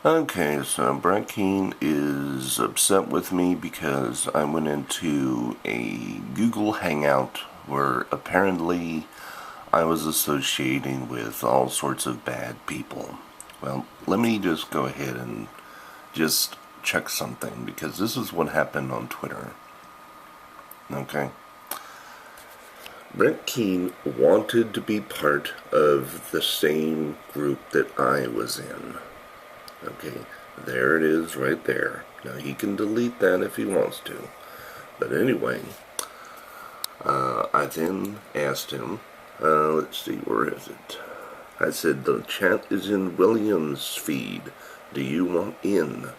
Okay, so Brett Keane is upset with me because I went into a Google Hangout where apparently I was associating with all sorts of bad people. Well, let me just go ahead and just check something because this is what happened on Twitter. Okay. Brett Keane wanted to be part of the same group that I was in. Okay, there it is right there. Now he can delete that if he wants to. But anyway, I then asked him, let's see, where is it? I said, the chat is in Williams' feed. Do you want in?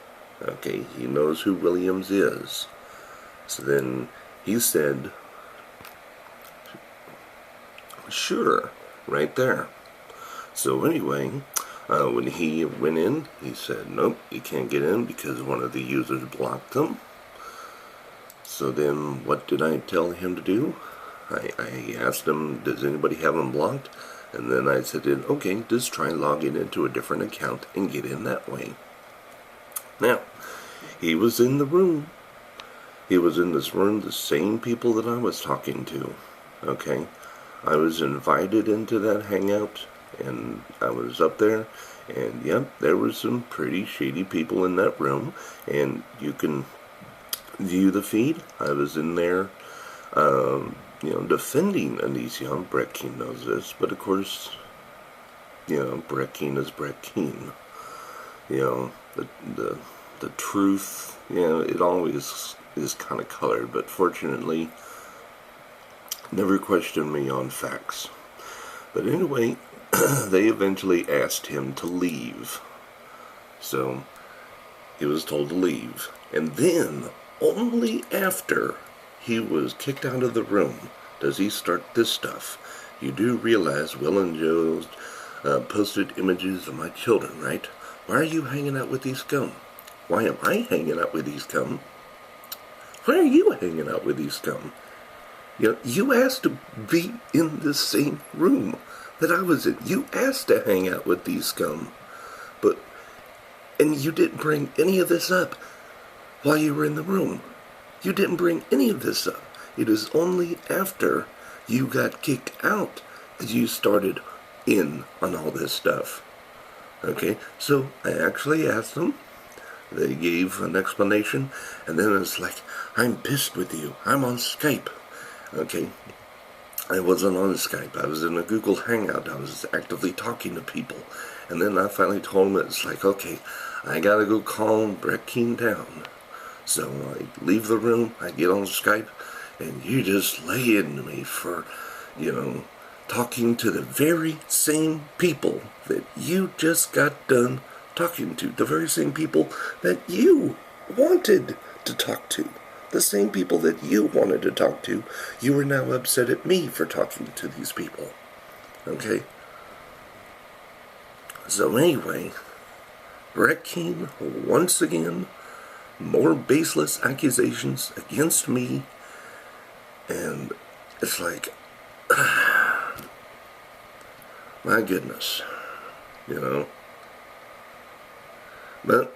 Okay, he knows who Williams is. So then he said, sure, right there. So anyway, when he went in, he said, nope, you can't get in because one of the users blocked them. So then what did I tell him to do? I asked him, does anybody have him blocked? And then I said, okay, just try logging into a different account and get in that way. Now, he was in the room. He was in this room, the same people that I was talking to. Okay? I was invited into that hangout, and I was up there, and yep, there was some pretty shady people in that room, and you can view the feed. I was in there, defending Onision. Brett Keane knows this, but of course, Brett Keane is Brett Keane. The truth, it always is kind of colored, but fortunately, never questioned me on facts. But anyway, they eventually asked him to leave. So, he was told to leave. And then, only after he was kicked out of the room, does he start this stuff. You do realize Will and Joe posted images of my children, right? Why are you hanging out with these scum? Why am I hanging out with these scum? Why are you hanging out with these scum? You asked to be in the same room that I was in. You asked to hang out with these scum. And you didn't bring any of this up while you were in the room. You didn't bring any of this up. It is only after you got kicked out that you started in on all this stuff. Okay, so I actually asked them. They gave an explanation, and then it's like, I'm pissed with you. I'm on Skype. Okay, I wasn't on Skype. I was in a Google Hangout. I was actively talking to people. And then I finally told them, it's like, okay, I gotta go calm Brett Keane down. So I leave the room, I get on Skype, and you just lay into me for, talking to the very same people that you just got done talking to. The very same people that you wanted to talk to. The same people that you wanted to talk to, you are now upset at me for talking to these people. Okay? So anyway, Brett Keane, once again, more baseless accusations against me, and it's like, my goodness, But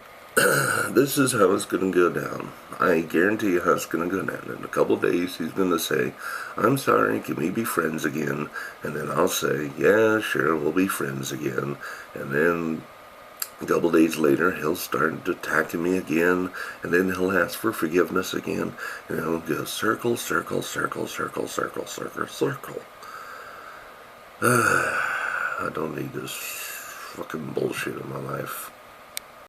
this is how it's going to go down. I guarantee you how it's going to go down. In a couple of days, he's going to say, I'm sorry, can we be friends again? And then I'll say, yeah, sure, we'll be friends again. And then a couple of days later, he'll start attacking me again. And then he'll ask for forgiveness again. And it'll go circle, circle, circle, circle, circle, circle, circle. I don't need this fucking bullshit in my life.